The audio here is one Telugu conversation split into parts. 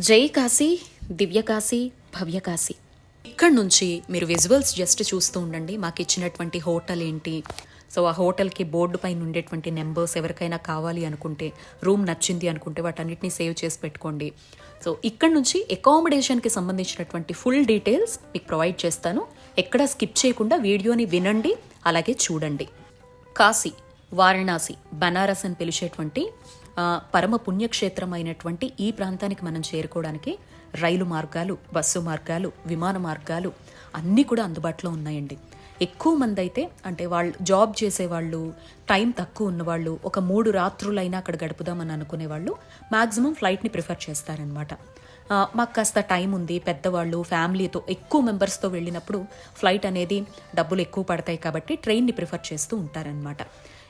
జై కాశీ, దివ్య కాశీ, భవ్య కాశీ. ఇక్కడ నుంచి మీరు విజువల్స్ జస్ట్ చూస్తూ ఉండండి. మాకు ఇచ్చినటువంటి హోటల్ ఏంటి, సో ఆ హోటల్కి బోర్డు పైన ఉండేటువంటి నెంబర్స్ ఎవరికైనా కావాలి అనుకుంటే, రూమ్ నచ్చింది అనుకుంటే వాటన్నిటిని సేవ్ చేసి పెట్టుకోండి. సో ఇక్కడ నుంచి అకామిడేషన్కి సంబంధించినటువంటి ఫుల్ డీటెయిల్స్ మీకు ప్రొవైడ్ చేస్తాను. ఎక్కడ స్కిప్ చేయకుండా వీడియోని వినండి, అలాగే చూడండి. కాశీ, వారణాసి, బనారస్ అని పిలిచేటువంటి పరమ పుణ్యక్షేత్రం అయినటువంటి ఈ ప్రాంతానికి మనం చేరుకోవడానికి రైలు మార్గాలు, బస్సు మార్గాలు, విమాన మార్గాలు అన్నీ కూడా అందుబాటులో ఉన్నాయండి. ఎక్కువ మంది అయితే అంటే వాళ్ళు జాబ్ చేసేవాళ్ళు, టైం తక్కువ ఉన్నవాళ్ళు, ఒక 3 రాత్రులైనా అక్కడ గడుపుదామని అనుకునేవాళ్ళు మ్యాక్సిమం ఫ్లైట్ని ప్రిఫర్ చేస్తారనమాట. మాకు కాస్త టైం ఉంది, పెద్దవాళ్ళు ఫ్యామిలీతో ఎక్కువ మెంబర్స్తో వెళ్ళినప్పుడు ఫ్లైట్ అనేది డబ్బులు ఎక్కువ పడతాయి కాబట్టి ట్రైన్ని ప్రిఫర్ చేస్తూ ఉంటారనమాట.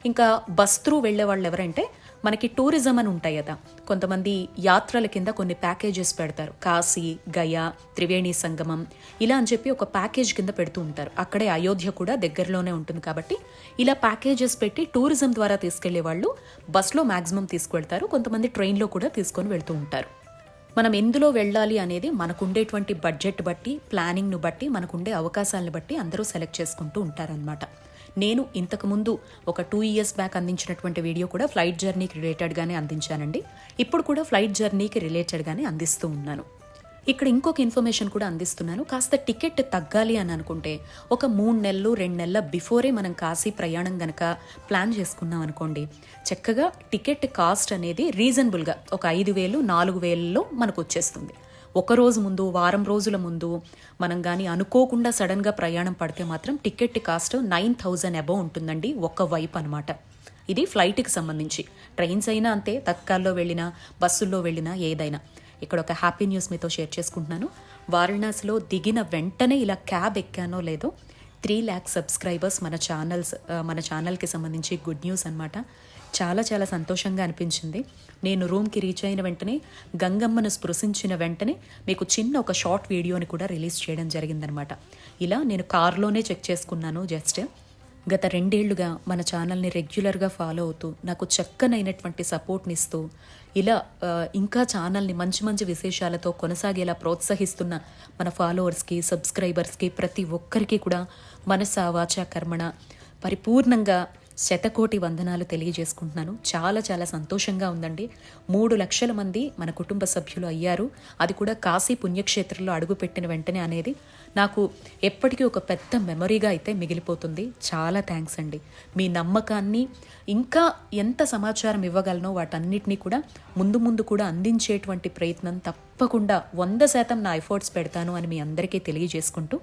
ఇంకా బస్ త్రూ వెళ్ళే వాళ్ళు ఎవరంటే మనకి టూరిజం అని ఉంటాయి కదా, కొంతమంది యాత్రల కింద కొన్ని ప్యాకేజెస్ పెడతారు. కాశీ, గయా, త్రివేణి సంగమం ఇలా అని చెప్పి ఒక ప్యాకేజ్ కింద పెడుతూ ఉంటారు. అక్కడే అయోధ్య కూడా దగ్గరలోనే ఉంటుంది కాబట్టి ఇలా ప్యాకేజెస్ పెట్టి టూరిజం ద్వారా తీసుకెళ్లే వాళ్ళు బస్లో మ్యాక్సిమం తీసుకువెళ్తారు. కొంతమంది ట్రైన్లో కూడా తీసుకొని వెళ్తూ ఉంటారు. మనం ఎందులో వెళ్ళాలి అనేది మనకుండేటువంటి బడ్జెట్ బట్టి, ప్లానింగ్ను బట్టి, మనకుండే అవకాశాలను బట్టి అందరూ సెలెక్ట్ చేసుకుంటూ ఉంటారనమాట. నేను ఇంతకుముందు ఒక 2 years బ్యాక్ అందించినటువంటి వీడియో కూడా ఫ్లైట్ జర్నీకి రిలేటెడ్గానే అందించానండి. ఇప్పుడు కూడా ఫ్లైట్ జర్నీకి రిలేటెడ్గానే అందిస్తూ ఉన్నాను. ఇక్కడ ఇంకొక ఇన్ఫర్మేషన్ కూడా అందిస్తున్నాను. కాస్త టికెట్ తగ్గాలి అని అనుకుంటే ఒక 3 నెలలు 2 నెలల బిఫోరే మనం కాశీ ప్రయాణం గనక ప్లాన్ చేసుకున్నాం అనుకోండి, చక్కగా టికెట్ కాస్ట్ అనేది రీజనబుల్గా ఒక 5,000 4,000లో మనకు వచ్చేస్తుంది. ఒక రోజు ముందు, వారం రోజుల ముందు మనం కానీ అనుకోకుండా సడన్గా ప్రయాణం పడితే మాత్రం టికెట్ కాస్ట్ 9,000 అబౌవ్ ఉంటుందండి ఒక వైపు అనమాట. ఇది ఫ్లైట్కి సంబంధించి. ట్రైన్స్ అయినా అంతే, తత్కాల్లో వెళ్ళినా, బస్సుల్లో వెళ్ళినా, ఏదైనా. ఇక్కడ ఒక హ్యాపీ న్యూస్ మీతో షేర్ చేసుకుంటున్నాను. వారణాసిలో దిగిన వెంటనే ఇలా క్యాబ్ ఎక్కానో లేదో 3 lakh సబ్స్క్రైబర్స్ మన ఛానల్కి సంబంధించి గుడ్ న్యూస్ అనమాట. చాలా చాలా సంతోషంగా అనిపించింది. నేను రూమ్కి రీచ్ అయిన వెంటనే, గంగమ్మను స్పృశించిన వెంటనే మీకు చిన్న ఒక షార్ట్ వీడియోని కూడా రిలీజ్ చేయడం జరిగిందనమాట. ఇలా నేను కార్లోనే చెక్ చేసుకున్నాను. జస్ట్ గత 2 ఏళ్లుగా మన ఛానల్ని రెగ్యులర్గా ఫాలో అవుతూ నాకు చక్కనైనటువంటి సపోర్ట్ని ఇస్తూ ఇలా ఇంకా ఛానల్ని మంచి మంచి విశేషాలతో కొనసాగేలా ప్రోత్సహిస్తున్న మన ఫాలోవర్స్కి, సబ్స్క్రైబర్స్కి, ప్రతి ఒక్కరికి కూడా మనసా వాచా కర్మణ పరిపూర్ణంగా 100,000,000 వందనాలు తెలియజేసుకుంటున్నాను. చాలా చాలా సంతోషంగా ఉందండి. 3 లక్షల మంది మన కుటుంబ సభ్యులు అయ్యారు. అది కూడా కాశీ పుణ్యక్షేత్రంలో అడుగుపెట్టిన వెంటనే అనేది నాకు ఎప్పటికీ ఒక పెద్ద మెమరీగా అయితే మిగిలిపోతుంది. చాలా థ్యాంక్స్ అండి. మీ నమ్మకాన్ని, ఇంకా ఎంత సమాచారం ఇవ్వగలనో వాటన్నిటినీ కూడా ముందు ముందు కూడా అందించేటువంటి ప్రయత్నం తప్పకుండా 100% నా ఎఫర్ట్స్ పెడతాను అని మీ అందరికీ తెలియజేసుకుంటూ,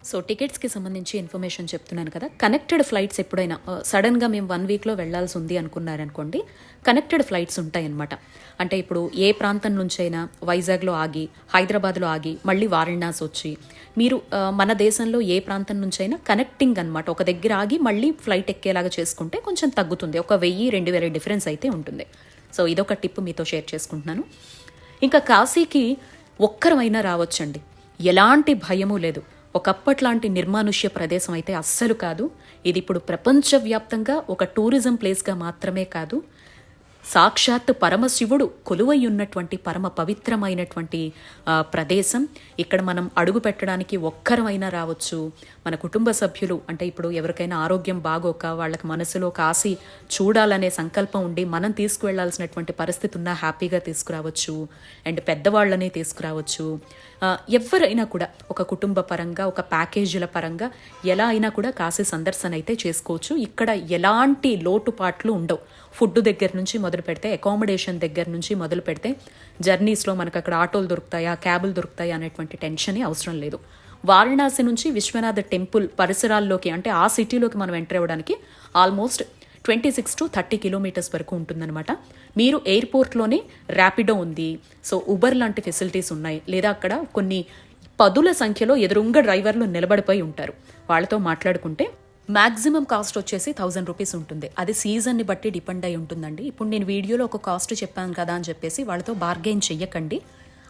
సో టికెట్స్కి సంబంధించి ఇన్ఫర్మేషన్ చెప్తున్నాను కదా. కనెక్టెడ్ ఫ్లైట్స్ ఎప్పుడైనా సడన్గా మేము 1 weekలో వెళ్లాల్సి ఉంది అనుకున్నారనుకోండి, కనెక్టెడ్ ఫ్లైట్స్ ఉంటాయన్నమాట. అంటే ఇప్పుడు ఏ ప్రాంతం నుంచైనా వైజాగ్లో ఆగి, హైదరాబాద్లో ఆగి, మళ్ళీ వారణాసి వచ్చి, మీరు మన దేశంలో ఏ ప్రాంతం నుంచైనా కనెక్టింగ్ అనమాట, ఒక దగ్గర ఆగి మళ్ళీ ఫ్లైట్ ఎక్కేలాగా చేసుకుంటే కొంచెం తగ్గుతుంది. ఒక 1,000-2,000 డిఫరెన్స్ అయితే ఉంటుంది. సో ఇదొక టిప్ మీతో షేర్ చేసుకుంటున్నాను. ఇంకా కాశీకి ఒక్కరమైనా రావచ్చండి, ఎలాంటి భయము లేదు. ఒకప్పట్లాంటి నిర్మానుష్య ప్రదేశం అయితే అస్సలు కాదు. ఇది ఇప్పుడు ప్రపంచవ్యాప్తంగా ఒక టూరిజం ప్లేస్గా మాత్రమే కాదు, సాక్షాత్ పరమశివుడు కొలువై ఉన్నటువంటి పరమ పవిత్రమైనటువంటి ప్రదేశం. ఇక్కడ మనం అడుగు పెట్టడానికి ఒక్కరమైనా రావచ్చు. మన కుటుంబ సభ్యులు అంటే ఇప్పుడు ఎవరికైనా ఆరోగ్యం బాగోక, వాళ్ళకి మనసులో కాశీ చూడాలనే సంకల్పం ఉండి మనం తీసుకువెళ్లాల్సినటువంటి పరిస్థితి ఉన్నా హ్యాపీగా తీసుకురావచ్చు. అండ్ పెద్దవాళ్ళని తీసుకురావచ్చు. ఎవరైనా కూడా ఒక కుటుంబ పరంగా, ఒక ప్యాకేజీల పరంగా ఎలా అయినా కూడా కాశీ సందర్శన అయితే చేసుకోవచ్చు. ఇక్కడ ఎలాంటి లోటుపాట్లు ఉండవు. ఫుడ్ దగ్గర నుంచి మొదలు పెడితే, అకామిడేషన్ దగ్గర నుంచి మొదలు పెడితే, జర్నీస్లో మనకు అక్కడ ఆటోలు దొరుకుతాయా, క్యాబులు దొరుకుతాయా అనేటువంటి టెన్షనే అవసరం లేదు. వారణాసి నుంచి విశ్వనాథ టెంపుల్ పరిసరాల్లోకి, అంటే ఆ సిటీలోకి మనం ఎంటర్ అవ్వడానికి ఆల్మోస్ట్ 26 to 30 kilometers వరకు ఉంటుందన్నమాట. మీరు ఎయిర్పోర్ట్లోనే ర్యాపిడో ఉంది, సో ఉబర్ లాంటి ఫెసిలిటీస్ ఉన్నాయి. లేదా అక్కడ కొన్ని 10ల సంఖ్యలో ఎదురుంగ డ్రైవర్లు నిలబడిపోయి ఉంటారు. వాళ్ళతో మాట్లాడుకుంటే మ్యాక్సిమం కాస్ట్ వచ్చేసి 1,000 రూపీస్ ఉంటుంది. అది సీజన్ని బట్టి డిపెండ్ అయి ఉంటుందండి. ఇప్పుడు నేను వీడియోలో ఒక కాస్ట్ చెప్పాను కదా అని చెప్పేసి వాళ్ళతో బార్గెయిన్ చెయ్యకండి.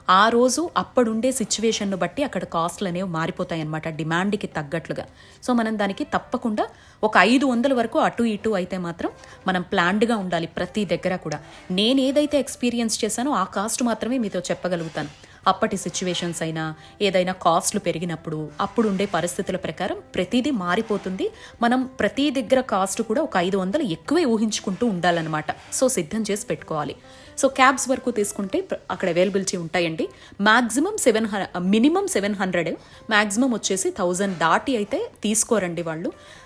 ఆ రోజు అప్పుడుండే సిచ్యువేషన్ను బట్టి అక్కడ కాస్ట్లు అనేవి మారిపోతాయి అన్నమాట, డిమాండ్కి తగ్గట్లుగా. సో మనం దానికి తప్పకుండా ఒక 500 వరకు అటు ఇటు అయితే మాత్రం మనం ప్లాన్డ్గా ఉండాలి ప్రతి దగ్గర కూడా. నేను ఏదైతే ఎక్స్పీరియన్స్ చేశానో ఆ కాస్ట్ మాత్రమే మీతో చెప్పగలుగుతాను. అప్పటి సిచ్యువేషన్స్ అయినా ఏదైనా కాస్ట్లు పెరిగినప్పుడు అప్పుడు ఉండే పరిస్థితుల ప్రకారం ప్రతిదీ మారిపోతుంది. మనం ప్రతి దగ్గర కాస్ట్ కూడా ఒక 500 ఎక్కువే ఊహించుకుంటూ ఉండాలన్నమాట. సో సిద్ధం చేసి పెట్టుకోవాలి. సో క్యాబ్స్ వరకు తీసుకుంటే అక్కడ అవైలబిలిటీ ఉంటాయండి. మినిమం 700, మ్యాక్సిమం వచ్చేసి 1000 దాటి అయితే తీసుకోరండి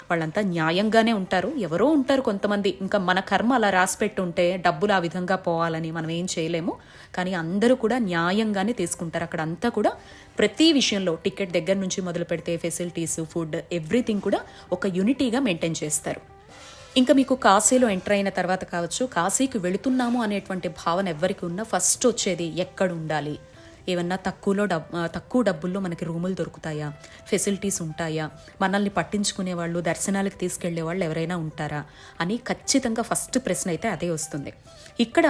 వాళ్ళంతా న్యాయంగానే ఉంటారు. ఎవరో ఉంటారు కొంతమంది, ఇంకా మన కర్మ అలా రాసిపెట్టి ఉంటే డబ్బులు ఆ విధంగా పోవాలని మనం ఏం చేయలేము. కానీ అందరూ కూడా న్యాయంగానే తీసుకుంటారు. అక్కడ అంతా కూడా ప్రతి విషయంలో టికెట్ దగ్గర నుంచి మొదలు పెడితే ఫెసిలిటీస్, ఫుడ్, ఎవ్రీథింగ్ కూడా ఒక యూనిటీగా మెయింటైన్ చేస్తారు. ఇంకా మీకు కాశీలో ఎంటర్ అయిన తర్వాత కావచ్చు, కాశీకి వెళుతున్నాము అనేటువంటి భావన ఎవరికి ఉన్నా ఫస్ట్ వచ్చేది ఎక్కడ ఉండాలి, ఏమన్నా తక్కువ డబ్బుల్లో మనకి రూములు దొరుకుతాయా, ఫెసిలిటీస్ ఉంటాయా, మనల్ని పట్టించుకునే వాళ్ళు, దర్శనాలకు తీసుకెళ్లే వాళ్ళు ఎవరైనా ఉంటారా అని ఖచ్చితంగా ఫస్ట్ ప్రశ్న అయితే అదే వస్తుంది. ఇక్కడ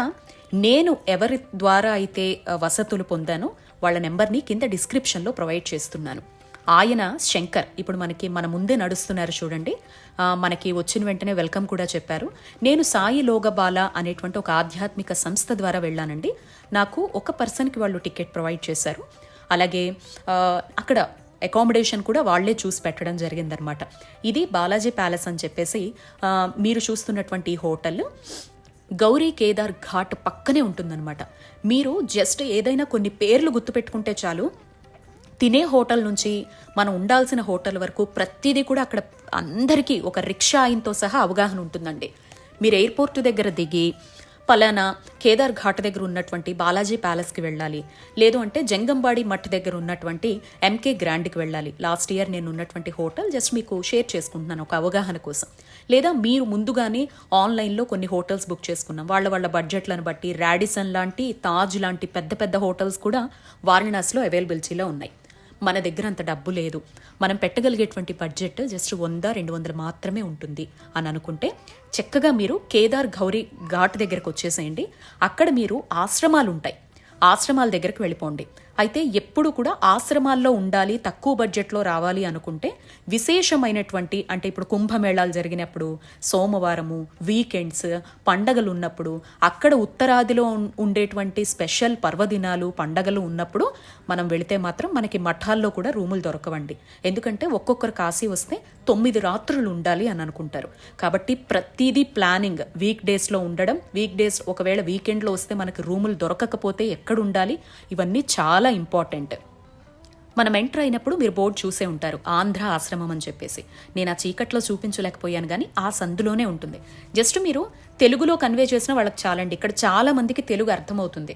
నేను ఎవరి ద్వారా అయితే వసతులు పొందానో వాళ్ళ నెంబర్ని కింద డిస్క్రిప్షన్లో ప్రొవైడ్ చేస్తున్నాను. ఆయన శంకర్, ఇప్పుడు మన ముందే నడుస్తున్నారు చూడండి. మనకి వచ్చిన వెంటనే వెల్కమ్ కూడా చెప్పారు. నేను సాయి లోగబాల అనేటువంటి ఒక ఆధ్యాత్మిక సంస్థ ద్వారా వెళ్ళానండి. నాకు ఒక పర్సన్కి వాళ్ళు టికెట్ ప్రొవైడ్ చేశారు. అలాగే అక్కడ అకామిడేషన్ కూడా వాళ్లే చూసి పెట్టడం జరిగిందనమాట. ఇది బాలాజీ ప్యాలెస్ అని చెప్పేసి మీరు చూస్తున్నటువంటి హోటల్ గౌరీ కేదార్ ఘాట్ పక్కనే ఉంటుందన్నమాట. మీరు జస్ట్ ఏదైనా కొన్ని పేర్లు గుర్తుపెట్టుకుంటే చాలు, తినే హోటల్ నుంచి మనం ఉండాల్సిన హోటల్ వరకు ప్రతిదీ కూడా అక్కడ అందరికీ ఒక రిక్షా ఆయనతో సహా అవగాహన ఉంటుందండి. మీరు ఎయిర్పోర్ట్ దగ్గర దిగి పలానా కేదార్ ఘాట్ దగ్గర ఉన్నటువంటి బాలాజీ ప్యాలెస్కి వెళ్ళాలి, లేదు అంటే జంగంబాడి మఠ్ దగ్గర ఉన్నటువంటి ఎంకే గ్రాండ్కి వెళ్ళాలి. లాస్ట్ ఇయర్ నేను ఉన్నటువంటి హోటల్ జస్ట్ మీకు షేర్ చేసుకుంటున్నాను ఒక అవగాహన కోసం. లేదా మీరు ముందుగానే ఆన్లైన్లో కొన్ని హోటల్స్ బుక్ చేసుకున్నాం, వాళ్ళ బడ్జెట్లను బట్టి రాడిసన్ లాంటి, తాజ్ లాంటి పెద్ద పెద్ద హోటల్స్ కూడా వారణాసిలో అవైలబిలిటీలో ఉన్నాయి. మన దగ్గర అంత డబ్బు లేదు, మనం పెట్టగలిగేటువంటి బడ్జెట్ జస్ట్ 100-200 మాత్రమే ఉంటుంది అని అనుకుంటే చక్కగా మీరు కేదార్ గౌరీ ఘాట్ దగ్గరకు వచ్చేసేయండి. అక్కడ మీరు ఆశ్రమాలు ఉంటాయి, ఆశ్రమాల దగ్గరకు వెళ్ళిపోండి. అయితే ఎప్పుడు కూడా ఆశ్రమాల్లో ఉండాలి, తక్కువ బడ్జెట్లో రావాలి అనుకుంటే విశేషమైనటువంటి, అంటే ఇప్పుడు కుంభమేళాలు జరిగినప్పుడు, సోమవారము, వీకెండ్స్, పండగలు ఉన్నప్పుడు, అక్కడ ఉత్తరాదిలో ఉండేటువంటి స్పెషల్ పర్వదినాలు, పండగలు ఉన్నప్పుడు మనం వెళితే మాత్రం మనకి మఠాల్లో కూడా రూములు దొరకవండి. ఎందుకంటే ఒక్కొక్కరు కాశీ వస్తే 9 రాత్రులు ఉండాలి అని అనుకుంటారు. కాబట్టి ప్రతిదీ ప్లానింగ్, వీక్ డేస్లో ఉండడం, ఒకవేళ వీకెండ్లో వస్తే మనకి రూములు దొరకకపోతే ఎక్కడ ఉండాలి, ఇవన్నీ చాలా ఇంపార్టెంట్. మనం ఎంటర్ అయినప్పుడు మీరు బోర్డు చూసే ఉంటారు, ఆంధ్ర ఆశ్రమం అని చెప్పేసి. నేను ఆ చీకట్లో చూపించలేకపోయాను, కానీ ఆ సందులోనే ఉంటుంది. జస్ట్ మీరు తెలుగులో కన్వే చేసిన వాళ్ళకి చాలండి. ఇక్కడ చాలా మందికి తెలుగు అర్థమవుతుంది,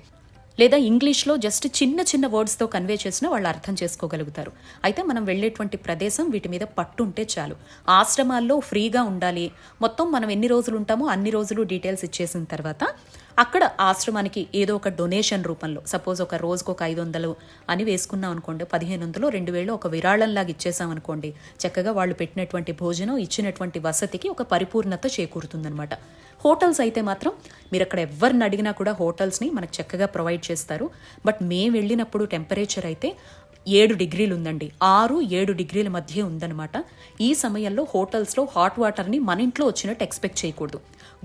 లేదా ఇంగ్లీష్లో జస్ట్ చిన్న వర్డ్స్తో కన్వే చేసినా వాళ్ళు అర్థం చేసుకోగలుగుతారు. అయితే మనం వెళ్ళేటువంటి ప్రదేశం వీటి మీద పట్టుంటే చాలు. ఆశ్రమాల్లో ఫ్రీగా ఉండాలి, మొత్తం మనం ఎన్ని రోజులు ఉంటామో అన్ని రోజులు డీటెయిల్స్ ఇచ్చేసిన తర్వాత అక్కడ ఆశ్రమానికి ఏదో ఒక డొనేషన్ రూపంలో, సపోజ్ ఒక రోజుకు ఒక 500 అని వేసుకున్నాం అనుకోండి, 1500, 2000 ఒక విరాళంలాగా ఇచ్చేసాం అనుకోండి, చక్కగా వాళ్ళు పెట్టినటువంటి భోజనం, ఇచ్చినటువంటి వసతికి ఒక పరిపూర్ణత చేకూరుతుందనమాట. హోటల్స్ అయితే మాత్రం మీరు అక్కడ ఎవరిని అడిగినా కూడా హోటల్స్ని మనకు చక్కగా ప్రొవైడ్ చేస్తారు. బట్ మేము వెళ్ళినప్పుడు టెంపరేచర్ అయితే 7 డిగ్రీలు ఉందండి, 6-7 డిగ్రీల మధ్య ఉందన్నమాట. ఈ సమయంలో హోటల్స్లో హాట్ వాటర్ని మన ఇంట్లో వచ్చినట్టు ఎక్స్పెక్ట్ చేయకూడదు.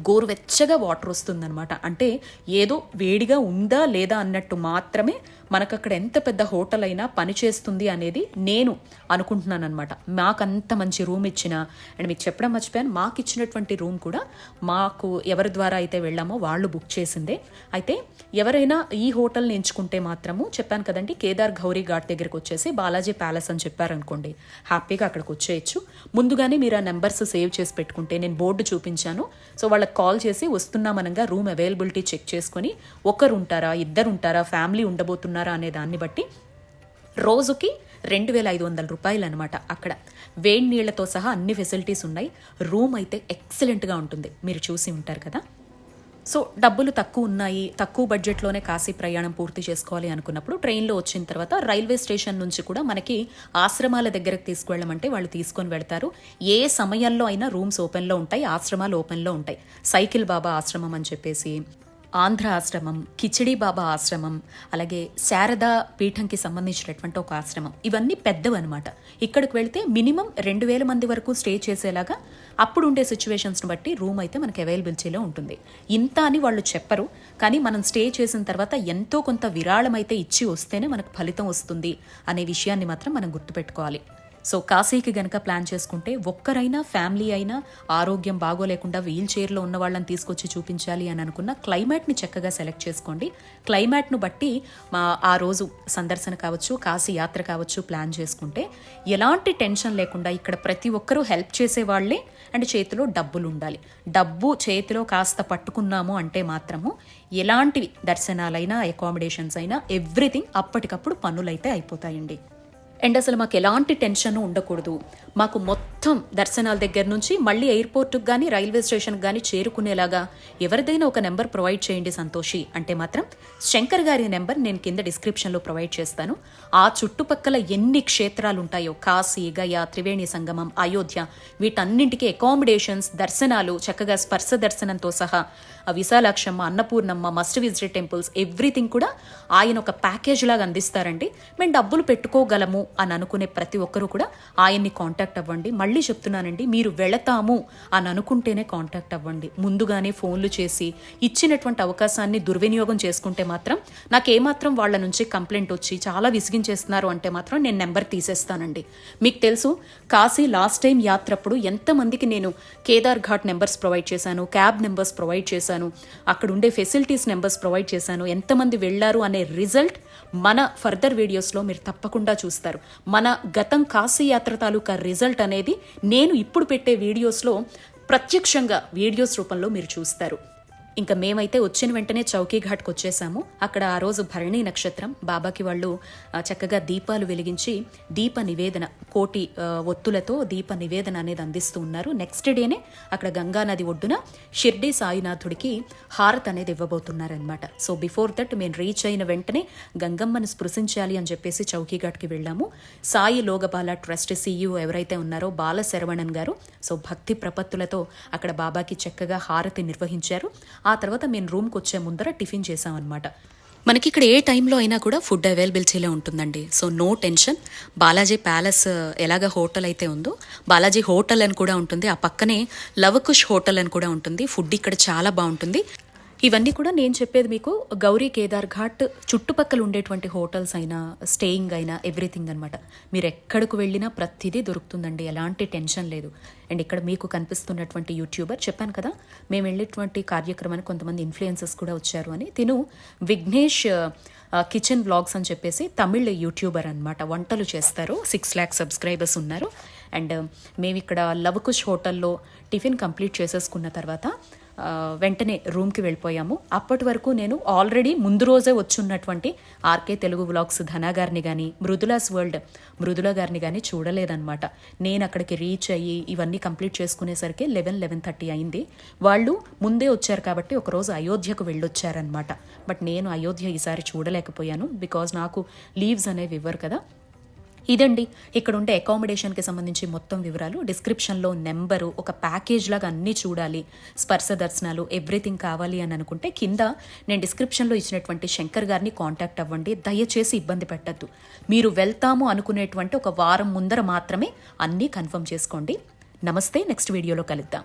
గోరువెచ్చగా వాటర్ వస్తుందన్నమాట. అంటే ఏదో వేడిగా ఉందా లేదా అన్నట్టు మాత్రమే మనకు అక్కడ ఎంత పెద్ద హోటల్ అయినా పనిచేస్తుంది అనేది నేను అనుకుంటున్నాను అనమాట. మాకంత మంచి రూమ్ ఇచ్చిన, అండ్ మీకు చెప్పడం మర్చిపోయాను, మాకు ఇచ్చినటువంటి రూమ్ కూడా మాకు ఎవరి ద్వారా అయితే వెళ్ళామో వాళ్ళు బుక్ చేసిందే. అయితే ఎవరైనా ఈ హోటల్ని ఎంచుకుంటే మాత్రము చెప్పాను కదండి, కేదార్ గౌరీ ఘాట్ దగ్గరికి వచ్చేసి బాలాజీ ప్యాలెస్ అని చెప్పారనుకోండి, హ్యాపీగా అక్కడికి వచ్చేయచ్చు. ముందుగానే మీరు ఆ నెంబర్స్ సేవ్ చేసి పెట్టుకుంటే, నేను బోర్డు చూపించాను, సో వాళ్ళకి కాల్ చేసి వస్తున్నామనగా రూమ్ అవైలబిలిటీ చెక్ చేసుకొని, ఒకరు ఉంటారా, ఇద్దరు ఉంటారా, ఫ్యామిలీ ఉండబోతున్నారా అనే దాన్ని బట్టి రోజుకి 2500 రూపాయలు అనమాట. అక్కడ వేడి నీళ్లతో సహా అన్ని ఫెసిలిటీస్ ఉన్నాయి. రూమ్ అయితే ఎక్సలెంట్గా ఉంటుంది, మీరు చూసి ఉంటారు కదా. సో డబ్బులు తక్కువ ఉన్నాయి, తక్కువ బడ్జెట్లోనే కాశీ ప్రయాణం పూర్తి చేసుకోవాలి అనుకున్నప్పుడు ట్రైన్లో వచ్చిన తర్వాత రైల్వే స్టేషన్ నుంచి కూడా మనకి ఆశ్రమాల దగ్గరకు తీసుకువెళ్ళమంటే వాళ్ళు తీసుకొని వెళ్తారు. ఏ సమయంలో అయినా రూమ్స్ ఓపెన్లో ఉంటాయి, ఆశ్రమాలు ఓపెన్లో ఉంటాయి. సైకిల్ బాబా ఆశ్రమం అని చెప్పేసి, ఆంధ్ర ఆశ్రమం, కిచిడి బాబా ఆశ్రమం, అలాగే శారదా పీఠంకి సంబంధించినటువంటి ఒక ఆశ్రమం. ఇవన్నీ పెద్దవన్నమాట. ఇక్కడికి వెళ్తే మినిమం 2000 మంది వరకు స్టే చేసేలాగా అప్పుడు ఉండే సిచ్యువేషన్స్ని బట్టి రూమ్ అయితే మనకి అవైలబిలిటీలో ఉంటుంది. ఇంత అని వాళ్ళు చెప్పరు, కానీ మనం స్టే చేసిన తర్వాత ఎంతో కొంత విరాళం అయితే ఇచ్చి వస్తేనే మనకు ఫలితం వస్తుంది అనే విషయాన్ని మాత్రం మనం గుర్తుపెట్టుకోవాలి. సో కాశీకి గనక ప్లాన్ చేసుకుంటే ఒక్కరైనా ఫ్యామిలీ అయినా ఆరోగ్యం బాగోలేకుండా వీల్ చైర్లో ఉన్న వాళ్ళని తీసుకొచ్చి చూపించాలి అని అనుకున్న క్లైమేట్ని చక్కగా సెలెక్ట్ చేసుకోండి. క్లైమేట్ను బట్టి ఆ రోజు సందర్శన కావచ్చు, కాశీ యాత్ర కావచ్చు ప్లాన్ చేసుకుంటే ఎలాంటి టెన్షన్ లేకుండా ఇక్కడ ప్రతి ఒక్కరూ హెల్ప్ చేసే వాళ్ళే అండ్ చేతిలో డబ్బులు ఉండాలి. డబ్బు చేతిలో కాస్త పట్టుకున్నాము అంటే మాత్రము ఎలాంటి దర్శనాలైనా అకామిడేషన్స్ అయినా ఎవ్రీథింగ్ అప్పటికప్పుడు పనులైతే అయిపోతాయండి. అండ్ అసలు మాకు ఎలాంటి టెన్షన్ ఉండకూడదు. మాకు మొత్తం దర్శనాల దగ్గర నుంచి మళ్ళీ ఎయిర్పోర్ట్కి కానీ రైల్వే స్టేషన్కి కానీ చేరుకునేలాగా ఎవరిదైనా ఒక నెంబర్ ప్రొవైడ్ చేయండి సంతోషి అంటే మాత్రం శంకర్ గారి నెంబర్ నేను కింద డిస్క్రిప్షన్లో ప్రొవైడ్ చేస్తాను. ఆ చుట్టుపక్కల ఎన్ని క్షేత్రాలు ఉంటాయో కాశీ, గయా, త్రివేణి సంగమం, అయోధ్య వీటన్నింటికి అకామిడేషన్స్, దర్శనాలు చక్కగా స్పర్శ దర్శనంతో సహా విశాలాక్షమ్మ, అన్నపూర్ణమ్మ, మస్ట్ విజిట్ టెంపుల్స్ ఎవ్రీథింగ్ కూడా ఆయన ఒక ప్యాకేజ్ లాగా అందిస్తారండి. మేము డబ్బులు పెట్టుకోగలము అని అనుకునే ప్రతి ఒక్కరూ కూడా ఆయన్ని కాంటాక్ట్ అవ్వండి. మళ్ళీ చెప్తున్నానండి, మీరు వెళతాము అని అనుకుంటేనే కాంటాక్ట్ అవ్వండి. ముందుగానే ఫోన్లు చేసి ఇచ్చినటువంటి అవకాశాన్ని దుర్వినియోగం చేసుకుంటే మాత్రం నాకేమాత్రం వాళ్ళ నుంచి కంప్లైంట్ వచ్చి చాలా విసిగించేస్తున్నారు అంటే మాత్రం నేను నెంబర్ తీసేస్తానండి. మీకు తెలుసు కాశీ లాస్ట్ టైం యాత్ర అప్పుడు ఎంతమందికి నేను కేదార్ ఘాట్ నెంబర్స్ ప్రొవైడ్ చేశాను, క్యాబ్ నెంబర్స్ ప్రొవైడ్ చేశాను, అక్కడ ఉండే ఫెసిలిటీస్ నెంబర్స్ ప్రొవైడ్ చేశాను, ఎంతమంది వెళ్లారు అనే రిజల్ట్ మన ఫర్దర్ వీడియోస్లో మీరు తప్పకుండా చూస్తారు. మన గతం కాశీ యాత్ర తాలూకా రిజల్ట్ అనేది నేను ఇప్పుడు పెట్టే వీడియోస్లో ప్రత్యక్షంగా వీడియోస్ రూపంలో మీరు చూస్తారు. ఇంకా మేమైతే వచ్చిన వెంటనే చౌకీ ఘాట్కి వచ్చేసాము. అక్కడ ఆ రోజు భరణి నక్షత్రం, బాబాకి వాళ్ళు చక్కగా దీపాలు వెలిగించి దీప నివేదన, కోటి ఒత్తులతో దీప నివేదన అనేది అందిస్తూ ఉన్నారు. నెక్స్ట్ డేనే అక్కడ గంగానది ఒడ్డున షిర్డీ సాయినాథుడికి హారత్ అనేది ఇవ్వబోతున్నారనమాట. సో బిఫోర్ దట్ మేము రీచ్ అయిన వెంటనే గంగమ్మను స్పృశించాలి అని చెప్పేసి చౌకీ ఘాట్కి వెళ్ళాము. సాయి లోగబాల ట్రస్ట్ CEO ఎవరైతే ఉన్నారో బాల శరవణన్ గారు సో భక్తి ప్రపత్తులతో అక్కడ బాబాకి చక్కగా హారతి నిర్వహించారు. ఆ తర్వాత మేము రూమ్కి వచ్చే ముందర టిఫిన్ చేసామన్నమాట. మనకి ఇక్కడ ఏ టైంలో అయినా కూడా ఫుడ్ అవైలబిలిటీలో ఉంటుందండి. So no tension. Balaji Palace ఎలాగ హోటల్ అయితే ఉందో బాలాజీ హోటల్ అని కూడా ఉంటుంది. ఆ పక్కనే లవకుష్ హోటల్ అని కూడా ఉంటుంది. ఫుడ్ ఇక్కడ చాలా బాగుంటుంది. ఇవన్నీ కూడా నేను చెప్పేది మీకు గౌరీ కేదార్ ఘాట్ చుట్టుపక్కల ఉండేటువంటి హోటల్స్ అయినా స్టేయింగ్ అయినా ఎవ్రీథింగ్ అనమాట. మీరు ఎక్కడికి వెళ్ళినా ప్రతిదీ దొరుకుతుందండి, ఎలాంటి టెన్షన్ లేదు. అండ్ ఇక్కడ మీకు కనిపిస్తున్నటువంటి యూట్యూబర్ చెప్పాను కదా మేము వెళ్ళేటువంటి కార్యక్రమానికి కొంతమంది ఇన్ఫ్లుయెన్సర్స్ కూడా వచ్చారు అని. తిను విఘ్నేష్ కిచెన్ వ్లాగ్స్ అని చెప్పేసి తమిళ్ యూట్యూబర్ అనమాట. వంటలు చేస్తారు. 6 lakh సబ్స్క్రైబర్స్ ఉన్నారు. అండ్ మేము ఇక్కడ లవకుష్ హోటల్లో టిఫిన్ కంప్లీట్ చేసేసుకున్న తర్వాత వెంటనే రూమ్కి వెళ్ళిపోయాము. అప్పటి వరకు నేను ఆల్రెడీ ముందు రోజే వచ్చున్నటువంటి ఆర్కే తెలుగు వ్లాగ్స్ ధనా గారిని కానీ మృదులాస్ వరల్డ్ మృదుల గారిని కానీ చూడలేదన్నమాట. నేను అక్కడికి రీచ్ అయ్యి ఇవన్నీ కంప్లీట్ చేసుకునేసరికి 11-11:30 అయింది. వాళ్ళు ముందే వచ్చారు కాబట్టి ఒకరోజు అయోధ్యకు వెళ్ళొచ్చారనమాట. బట్ నేను అయోధ్య ఈసారి చూడలేకపోయాను బికాజ్ నాకు లీవ్స్ అనేవి ఇవ్వరు కదా. ఇదండి ఇక్కడ ఉండే అకామిడేషన్కి సంబంధించి మొత్తం వివరాలు. డిస్క్రిప్షన్లో నెంబరు, ఒక ప్యాకేజ్ లాగా అన్నీ చూడాలి, స్పర్శ దర్శనాలు ఎవ్రీథింగ్ కావాలి అని అనుకుంటే కింద నేను డిస్క్రిప్షన్లో ఇచ్చినటువంటి శంకర్ గారిని కాంటాక్ట్ అవ్వండి. దయచేసి ఇబ్బంది పెట్టద్దు. మీరు వెళ్తాము అనుకునేటువంటి ఒక వారం ముందర మాత్రమే అన్నీ కన్ఫర్మ్ చేసుకోండి. నమస్తే. నెక్స్ట్ వీడియోలో కలుద్దాం.